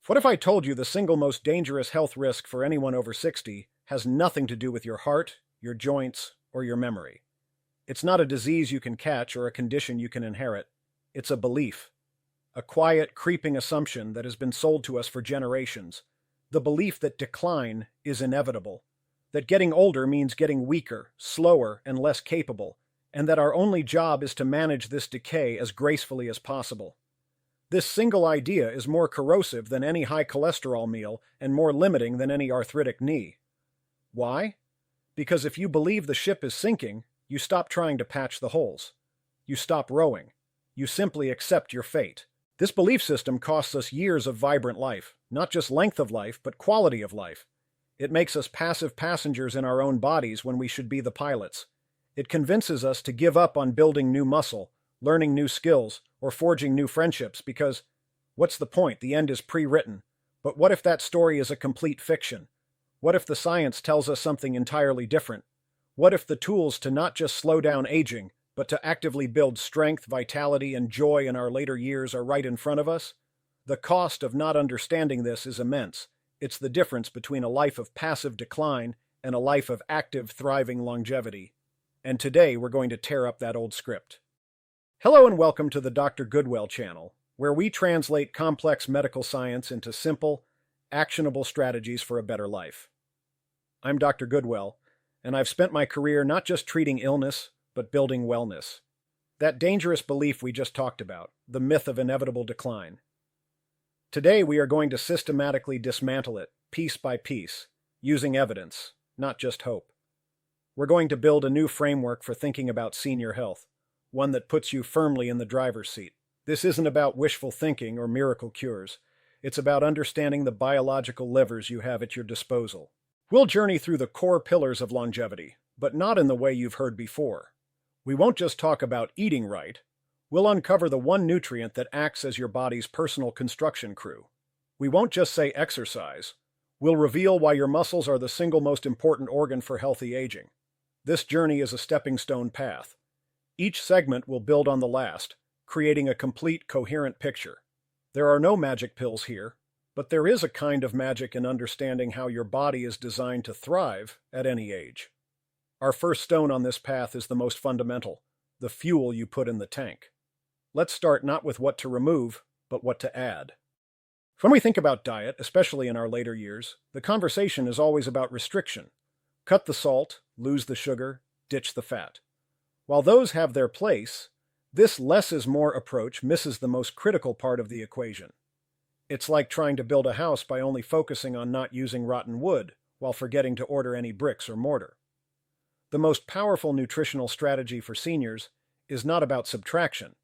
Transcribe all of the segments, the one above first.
What if I told you the single most dangerous health risk for anyone over 60 has nothing to do with your heart, your joints, or your memory? It's not a disease you can catch or a condition you can inherit. It's a belief. A quiet, creeping assumption that has been sold to us for generations. The belief that decline is inevitable. That getting older means getting weaker, slower, and less capable, and that our only job is to manage this decay as gracefully as possible. This single idea is more corrosive than any high cholesterol meal and more limiting than any arthritic knee. Why? Because if you believe the ship is sinking, you stop trying to patch the holes. You stop rowing. You simply accept your fate. This belief system costs us years of vibrant life, not just length of life, but quality of life. It makes us passive passengers in our own bodies when we should be the pilots. It convinces us to give up on building new muscle, learning new skills, or forging new friendships because, what's the point? The end is pre-written. But what if that story is a complete fiction? What if the science tells us something entirely different? What if the tools to not just slow down aging, but to actively build strength, vitality, and joy in our later years are right in front of us? The cost of not understanding this is immense. It's the difference between a life of passive decline and a life of active, thriving longevity. And today we're going to tear up that old script. Hello and welcome to the Dr. Goodwell channel, where we translate complex medical science into simple, actionable strategies for a better life. I'm Dr. Goodwell, and I've spent my career not just treating illness, but building wellness. That dangerous belief we just talked about, the myth of inevitable decline. Today we are going to systematically dismantle it, piece by piece, using evidence, not just hope. We're going to build a new framework for thinking about senior health, one that puts you firmly in the driver's seat. This isn't about wishful thinking or miracle cures. It's about understanding the biological levers you have at your disposal. We'll journey through the core pillars of longevity, but not in the way you've heard before. We won't just talk about eating right. We'll uncover the one nutrient that acts as your body's personal construction crew. We won't just say exercise. We'll reveal why your muscles are the single most important organ for healthy aging. This journey is a stepping stone path. Each segment will build on the last, creating a complete, coherent picture. There are no magic pills here, but there is a kind of magic in understanding how your body is designed to thrive at any age. Our first stone on this path is the most fundamental, the fuel you put in the tank. Let's start not with what to remove, but what to add. When we think about diet, especially in our later years, the conversation is always about restriction. Cut the salt, lose the sugar, ditch the fat. While those have their place, this less is more approach misses the most critical part of the equation. It's like trying to build a house by only focusing on not using rotten wood, while forgetting to order any bricks or mortar. The most powerful nutritional strategy for seniors is not about subtraction.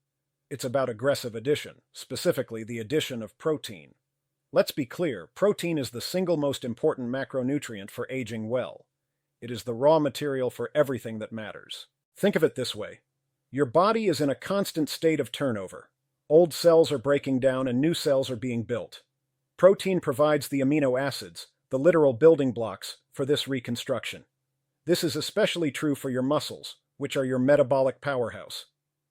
It's about aggressive addition, specifically the addition of protein. Let's be clear, protein is the single most important macronutrient for aging well. It is the raw material for everything that matters. Think of it this way. Your body is in a constant state of turnover. Old cells are breaking down and new cells are being built. Protein provides the amino acids, the literal building blocks, for this reconstruction. This is especially true for your muscles, which are your metabolic powerhouse.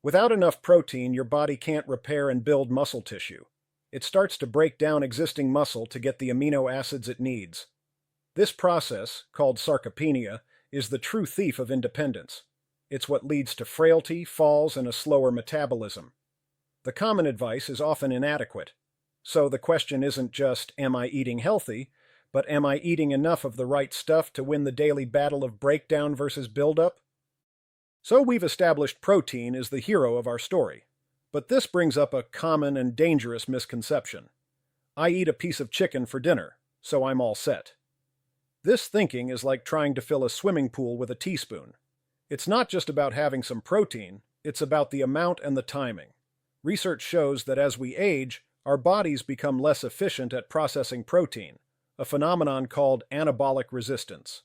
Without enough protein, your body can't repair and build muscle tissue. It starts to break down existing muscle to get the amino acids it needs. This process, called sarcopenia, is the true thief of independence. It's what leads to frailty, falls, and a slower metabolism. The common advice is often inadequate. So the question isn't just, am I eating healthy, but am I eating enough of the right stuff to win the daily battle of breakdown versus buildup? So we've established protein is the hero of our story. But this brings up a common and dangerous misconception. I eat a piece of chicken for dinner, so I'm all set. This thinking is like trying to fill a swimming pool with a teaspoon. It's not just about having some protein, it's about the amount and the timing. Research shows that as we age, our bodies become less efficient at processing protein, a phenomenon called anabolic resistance.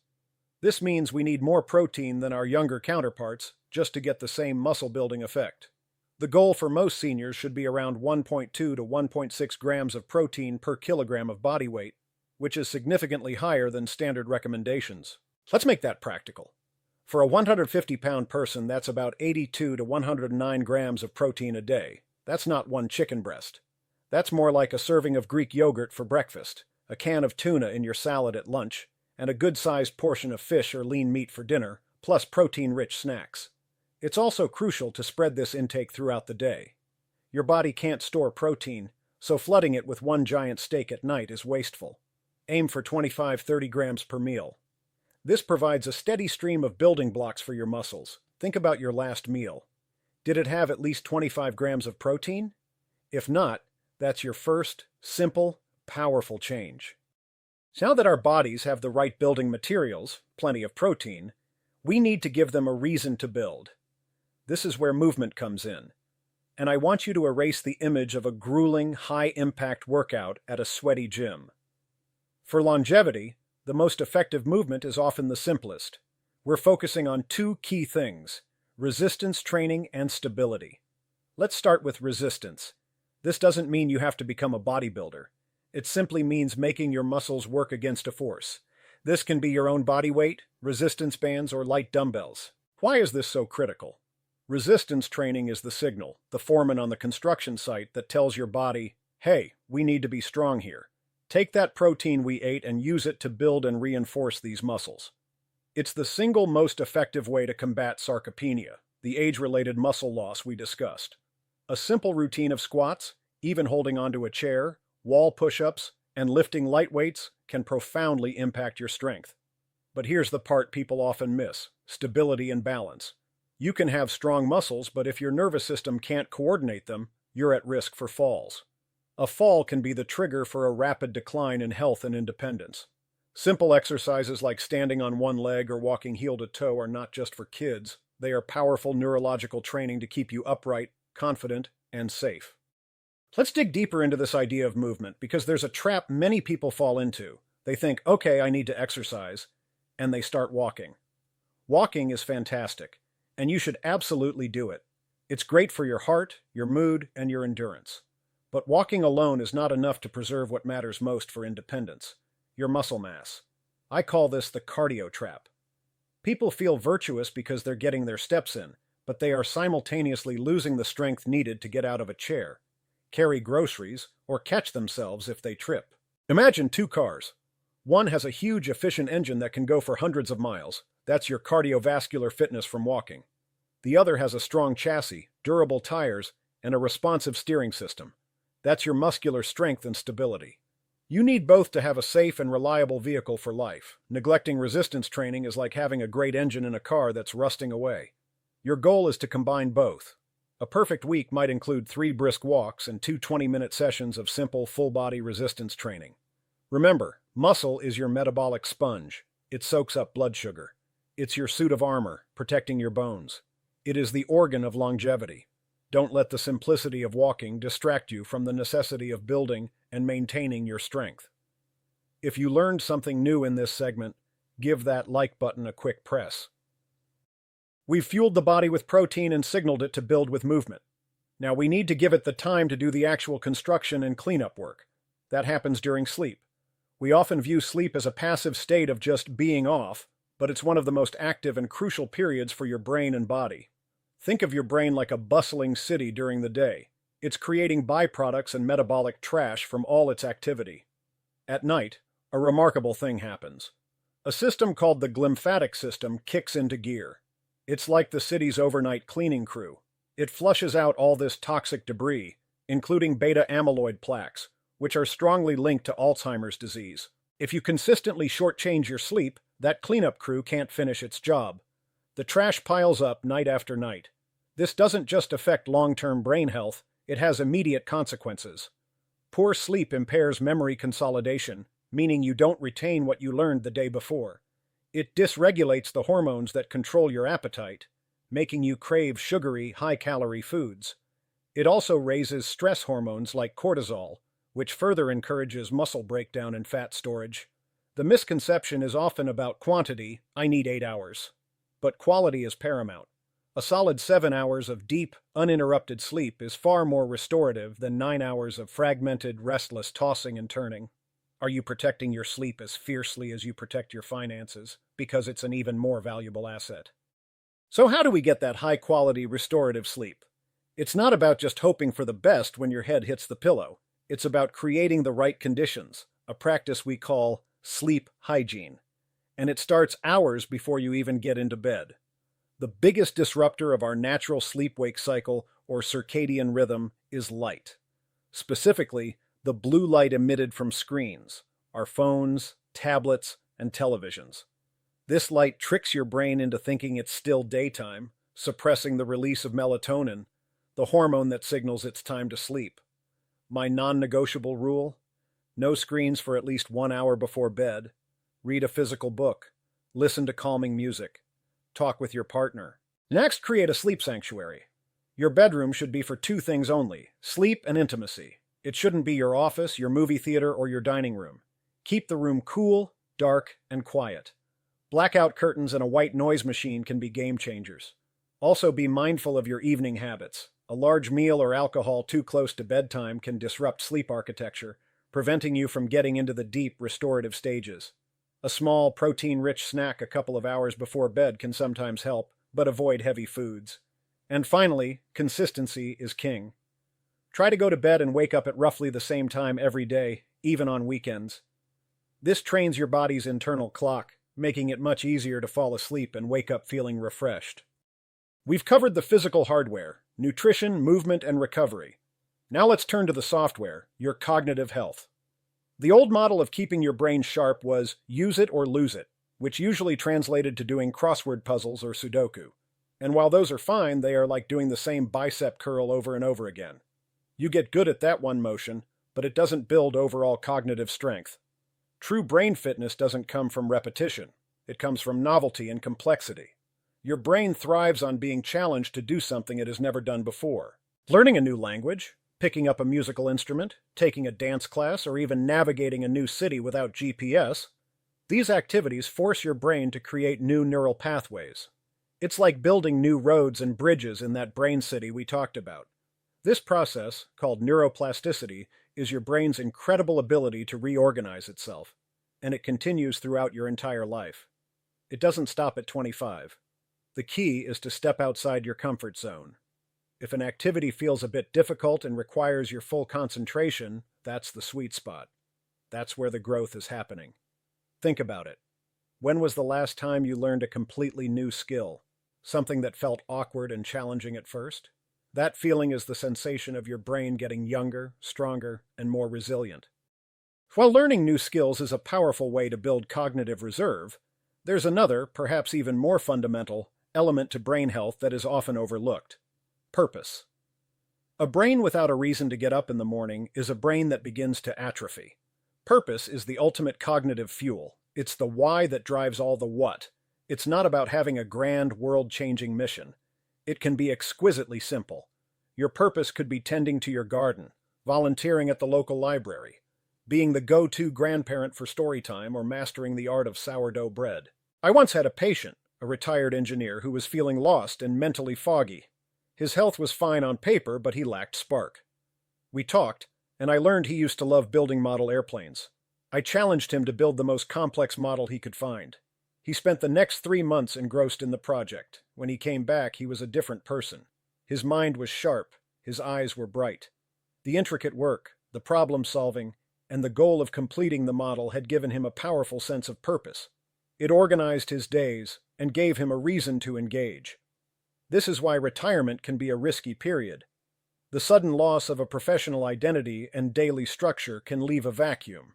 This means we need more protein than our younger counterparts just to get the same muscle-building effect. The goal for most seniors should be around 1.2 to 1.6 grams of protein per kilogram of body weight, which is significantly higher than standard recommendations. Let's make that practical. For a 150-pound person, that's about 82 to 109 grams of protein a day. That's not one chicken breast. That's more like a serving of Greek yogurt for breakfast, a can of tuna in your salad at lunch, and a good-sized portion of fish or lean meat for dinner, plus protein-rich snacks. It's also crucial to spread this intake throughout the day. Your body can't store protein, so flooding it with one giant steak at night is wasteful. Aim for 25-30 grams per meal. This provides a steady stream of building blocks for your muscles. Think about your last meal. Did it have at least 25 grams of protein? If not, that's your first, simple, powerful change. Now that our bodies have the right building materials, plenty of protein, we need to give them a reason to build. This is where movement comes in. And I want you to erase the image of a grueling, high-impact workout at a sweaty gym. For longevity, the most effective movement is often the simplest. We're focusing on two key things: resistance training and stability. Let's start with resistance. This doesn't mean you have to become a bodybuilder. It simply means making your muscles work against a force. This can be your own body weight, resistance bands, or light dumbbells. Why is this so critical? Resistance training is the signal, the foreman on the construction site that tells your body, hey, we need to be strong here. Take that protein we ate and use it to build and reinforce these muscles. It's the single most effective way to combat sarcopenia, the age-related muscle loss we discussed. A simple routine of squats, even holding onto a chair, wall push-ups, and lifting light weights can profoundly impact your strength. But here's the part people often miss: stability and balance. You can have strong muscles, but if your nervous system can't coordinate them, you're at risk for falls. A fall can be the trigger for a rapid decline in health and independence. Simple exercises like standing on one leg or walking heel to toe are not just for kids. They are powerful neurological training to keep you upright, confident, and safe. Let's dig deeper into this idea of movement, because there's a trap many people fall into. They think, okay, I need to exercise, and they start walking. Walking is fantastic, and you should absolutely do it. It's great for your heart, your mood, and your endurance. But walking alone is not enough to preserve what matters most for independence: your muscle mass. I call this the cardio trap. People feel virtuous because they're getting their steps in, but they are simultaneously losing the strength needed to get out of a chair, carry groceries, or catch themselves if they trip. Imagine two cars. One has a huge, efficient engine that can go for hundreds of miles. That's your cardiovascular fitness from walking. The other has a strong chassis, durable tires, and a responsive steering system. That's your muscular strength and stability. You need both to have a safe and reliable vehicle for life. Neglecting resistance training is like having a great engine in a car that's rusting away. Your goal is to combine both. A perfect week might include 3 brisk walks and 2 20-minute sessions of simple, full-body resistance training. Remember, muscle is your metabolic sponge. It soaks up blood sugar. It's your suit of armor, protecting your bones. It is the organ of longevity. Don't let the simplicity of walking distract you from the necessity of building and maintaining your strength. If you learned something new in this segment, give that like button a quick press. We've fueled the body with protein and signaled it to build with movement. Now we need to give it the time to do the actual construction and cleanup work. That happens during sleep. We often view sleep as a passive state of just being off, but it's one of the most active and crucial periods for your brain and body. Think of your brain like a bustling city during the day. It's creating byproducts and metabolic trash from all its activity. At night, a remarkable thing happens. A system called the glymphatic system kicks into gear. It's like the city's overnight cleaning crew. It flushes out all this toxic debris, including beta-amyloid plaques, which are strongly linked to Alzheimer's disease. If you consistently shortchange your sleep, that cleanup crew can't finish its job. The trash piles up night after night. This doesn't just affect long-term brain health, it has immediate consequences. Poor sleep impairs memory consolidation, meaning you don't retain what you learned the day before. It dysregulates the hormones that control your appetite, making you crave sugary, high-calorie foods. It also raises stress hormones like cortisol, which further encourages muscle breakdown and fat storage. The misconception is often about quantity: I need 8 hours. But quality is paramount. A solid 7 hours of deep, uninterrupted sleep is far more restorative than 9 hours of fragmented, restless tossing and turning. Are you protecting your sleep as fiercely as you protect your finances? Because it's an even more valuable asset. So how do we get that high-quality, restorative sleep? It's not about just hoping for the best when your head hits the pillow. It's about creating the right conditions, a practice we call sleep hygiene. And it starts hours before you even get into bed. The biggest disruptor of our natural sleep-wake cycle, or circadian rhythm, is light. Specifically, the blue light emitted from screens, our phones, tablets, and televisions. This light tricks your brain into thinking it's still daytime, suppressing the release of melatonin, the hormone that signals it's time to sleep. My non-negotiable rule: no screens for at least 1 hour before bed, read a physical book, listen to calming music, talk with your partner. Next, create a sleep sanctuary. Your bedroom should be for two things only: sleep and intimacy. It shouldn't be your office, your movie theater, or your dining room. Keep the room cool, dark, and quiet. Blackout curtains and a white noise machine can be game changers. Also, be mindful of your evening habits. A large meal or alcohol too close to bedtime can disrupt sleep architecture, preventing you from getting into the deep, restorative stages. A small, protein-rich snack a couple of hours before bed can sometimes help, but avoid heavy foods. And finally, consistency is king. Try to go to bed and wake up at roughly the same time every day, even on weekends. This trains your body's internal clock, making it much easier to fall asleep and wake up feeling refreshed. We've covered the physical hardware: nutrition, movement, and recovery. Now let's turn to the software, your cognitive health. The old model of keeping your brain sharp was use it or lose it, which usually translated to doing crossword puzzles or Sudoku. And while those are fine, they are like doing the same bicep curl over and over again. You get good at that one motion, but it doesn't build overall cognitive strength. True brain fitness doesn't come from repetition. It comes from novelty and complexity. Your brain thrives on being challenged to do something it has never done before. Learning a new language, picking up a musical instrument, taking a dance class, or even navigating a new city without GPS, these activities force your brain to create new neural pathways. It's like building new roads and bridges in that brain city we talked about. This process, called neuroplasticity, is your brain's incredible ability to reorganize itself, and it continues throughout your entire life. It doesn't stop at 25. The key is to step outside your comfort zone. If an activity feels a bit difficult and requires your full concentration, that's the sweet spot. That's where the growth is happening. Think about it. When was the last time you learned a completely new skill? Something that felt awkward and challenging at first? That feeling is the sensation of your brain getting younger, stronger, and more resilient. While learning new skills is a powerful way to build cognitive reserve, there's another, perhaps even more fundamental, element to brain health that is often overlooked: purpose. A brain without a reason to get up in the morning is a brain that begins to atrophy. Purpose is the ultimate cognitive fuel. It's the why that drives all the what. It's not about having a grand, world-changing mission. It can be exquisitely simple. Your purpose could be tending to your garden, volunteering at the local library, being the go-to grandparent for story time, or mastering the art of sourdough bread. I once had a patient, a retired engineer, who was feeling lost and mentally foggy. His health was fine on paper, but he lacked spark. We talked, and I learned he used to love building model airplanes. I challenged him to build the most complex model he could find. He spent the next 3 months engrossed in the project. When he came back, he was a different person. His mind was sharp, his eyes were bright. The intricate work, the problem-solving, and the goal of completing the model had given him a powerful sense of purpose. It organized his days and gave him a reason to engage. This is why retirement can be a risky period. The sudden loss of a professional identity and daily structure can leave a vacuum.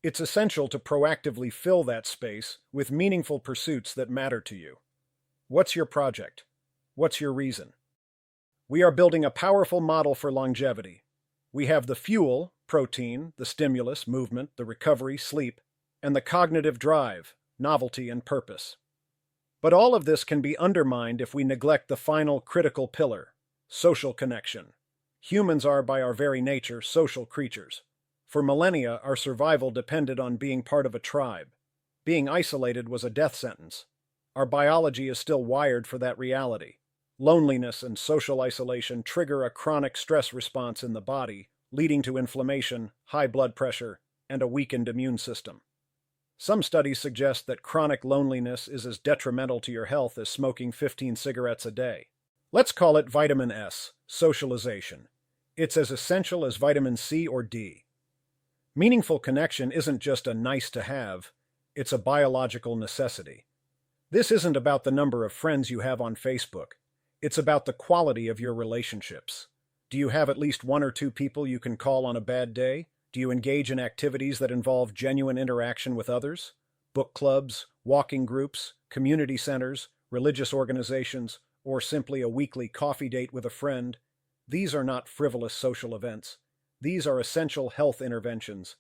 It's essential to proactively fill that space with meaningful pursuits that matter to you. What's your project? What's your reason? We are building a powerful model for longevity. We have the fuel, protein, the stimulus, movement, the recovery, sleep, and the cognitive drive, novelty, and purpose. But all of this can be undermined if we neglect the final critical pillar: social connection. Humans are, by our very nature, social creatures. For millennia, our survival depended on being part of a tribe. Being isolated was a death sentence. Our biology is still wired for that reality. Loneliness and social isolation trigger a chronic stress response in the body, leading to inflammation, high blood pressure, and a weakened immune system. Some studies suggest that chronic loneliness is as detrimental to your health as smoking 15 cigarettes a day. Let's call it vitamin S, socialization. It's as essential as vitamin C or D. Meaningful connection isn't just a nice to have, it's a biological necessity. This isn't about the number of friends you have on Facebook. It's about the quality of your relationships. Do you have at least one or two people you can call on a bad day? Do you engage in activities that involve genuine interaction with others? Book clubs, walking groups, community centers, religious organizations, or simply a weekly coffee date with a friend? These are not frivolous social events. These are essential health interventions.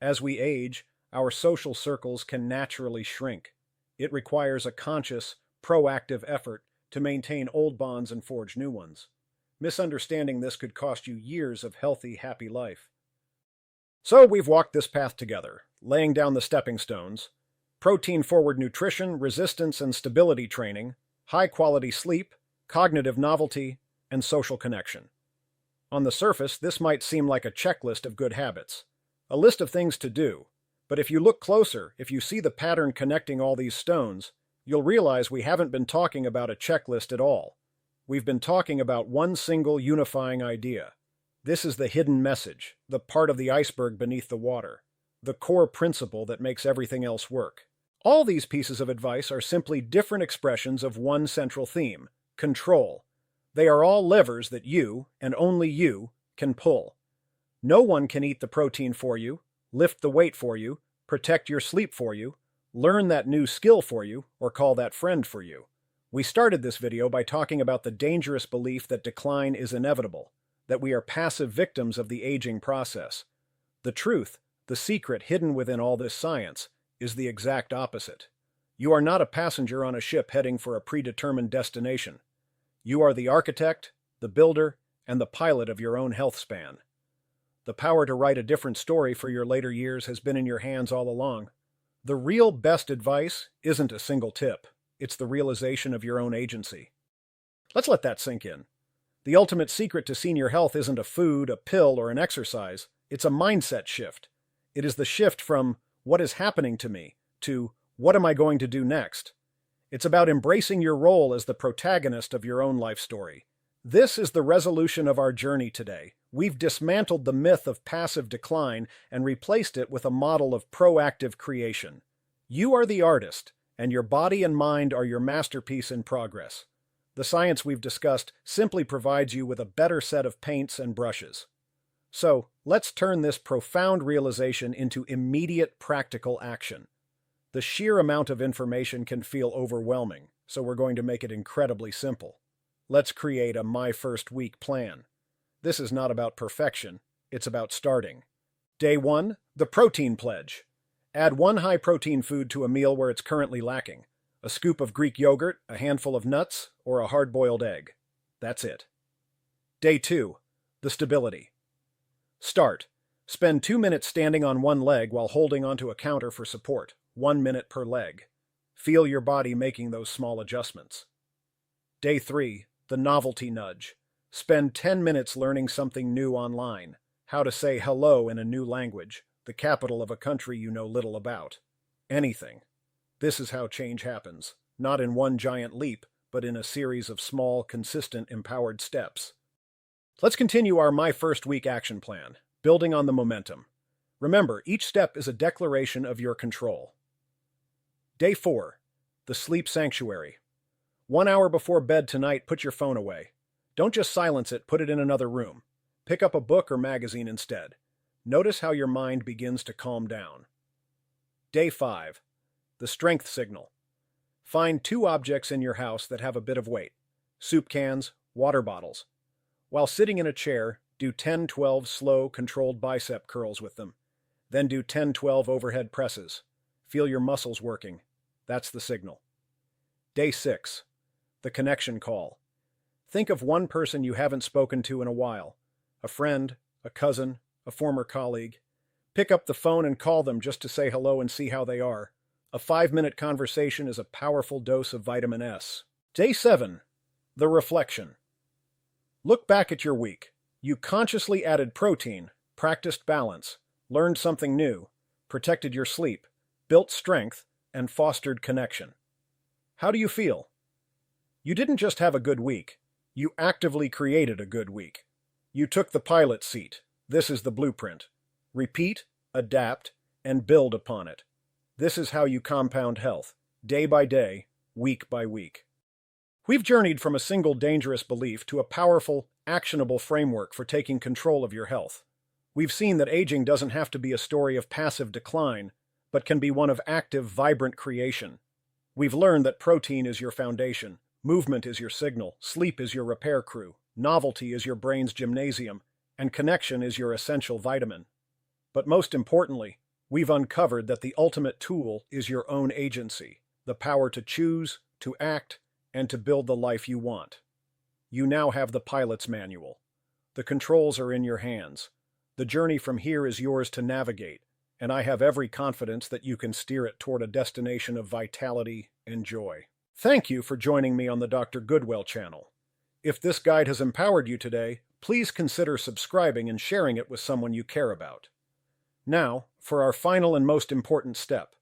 As we age, our social circles can naturally shrink. It requires a conscious, proactive effort to maintain old bonds and forge new ones. Misunderstanding this could cost you years of healthy, happy life. So we've walked this path together, laying down the stepping stones: protein-forward nutrition, resistance and stability training, high-quality sleep, cognitive novelty, and social connection. On the surface, this might seem like a checklist of good habits, a list of things to do, but if you look closer, if you see the pattern connecting all these stones, you'll realize we haven't been talking about a checklist at all. We've been talking about one single unifying idea. This is the hidden message, the part of the iceberg beneath the water, the core principle that makes everything else work. All these pieces of advice are simply different expressions of one central theme: control. They are all levers that you, and only you, can pull. No one can eat the protein for you, lift the weight for you, protect your sleep for you, learn that new skill for you, or call that friend for you. We started this video by talking about the dangerous belief that decline is inevitable, that we are passive victims of the aging process. The truth, the secret hidden within all this science, is the exact opposite. You are not a passenger on a ship heading for a predetermined destination. You are the architect, the builder, and the pilot of your own health span. The power to write a different story for your later years has been in your hands all along. The real best advice isn't a single tip. It's the realization of your own agency. Let's let that sink in. The ultimate secret to senior health isn't a food, a pill, or an exercise. It's a mindset shift. It is the shift from "what is happening to me" to "what am I going to do next?" It's about embracing your role as the protagonist of your own life story. This is the resolution of our journey today. We've dismantled the myth of passive decline and replaced it with a model of proactive creation. You are the artist, and your body and mind are your masterpiece in progress. The science we've discussed simply provides you with a better set of paints and brushes. So, let's turn this profound realization into immediate practical action. The sheer amount of information can feel overwhelming, so we're going to make it incredibly simple. Let's create a My First Week plan. This is not about perfection, it's about starting. Day 1, the protein pledge. Add one high-protein food to a meal where it's currently lacking. A scoop of Greek yogurt, a handful of nuts, or a hard-boiled egg. That's it. Day 2, the stability. Start. Spend 2 minutes standing on one leg while holding onto a counter for support. 1 minute per leg. Feel your body making those small adjustments. Day 3, the novelty nudge. Spend 10 minutes learning something new online. How to say hello in a new language, the capital of a country you know little about. Anything. This is how change happens, not in one giant leap, but in a series of small, consistent, empowered steps. Let's continue our My First Week action plan, building on the momentum. Remember, each step is a declaration of your control. Day 4, the sleep sanctuary. 1 hour before bed tonight, put your phone away. Don't just silence it, put it in another room. Pick up a book or magazine instead. Notice how your mind begins to calm down. Day 5, the strength signal. Find 2 objects in your house that have a bit of weight: soup cans, water bottles. While sitting in a chair, do 10-12 slow, controlled bicep curls with them. Then do 10-12 overhead presses. Feel your muscles working. That's the signal. Day 6, the connection call. Think of one person you haven't spoken to in a while. A friend, a cousin, a former colleague. Pick up the phone and call them just to say hello and see how they are. A 5-minute conversation is a powerful dose of vitamin S. Day 7, the reflection. Look back at your week. You consciously added protein, practiced balance, learned something new, protected your sleep, built strength, and fostered connection. How do you feel? You didn't just have a good week. You actively created a good week. You took the pilot seat. This is the blueprint. Repeat, adapt, and build upon it. This is how you compound health, day by day, week by week. We've journeyed from a single dangerous belief to a powerful, actionable framework for taking control of your health. We've seen that aging doesn't have to be a story of passive decline, but can be one of active, vibrant creation. We've learned that protein is your foundation, movement is your signal, sleep is your repair crew, novelty is your brain's gymnasium, and connection is your essential vitamin. But most importantly, we've uncovered that the ultimate tool is your own agency, the power to choose, to act, and to build the life you want. You now have the pilot's manual. The controls are in your hands. The journey from here is yours to navigate, and I have every confidence that you can steer it toward a destination of vitality and joy. Thank you for joining me on the Dr. Goodwell channel. If this guide has empowered you today, please consider subscribing and sharing it with someone you care about. Now, for our final and most important step.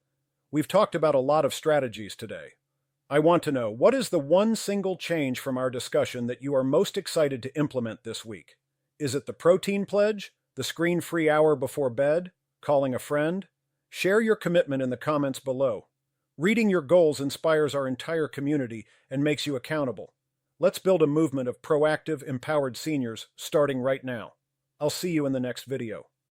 We've talked about a lot of strategies today. I want to know, what is the one single change from our discussion that you are most excited to implement this week? Is it the protein pledge, the screen-free hour before bed, calling a friend? Share your commitment in the comments below. Reading your goals inspires our entire community and makes you accountable. Let's build a movement of proactive, empowered seniors starting right now. I'll see you in the next video.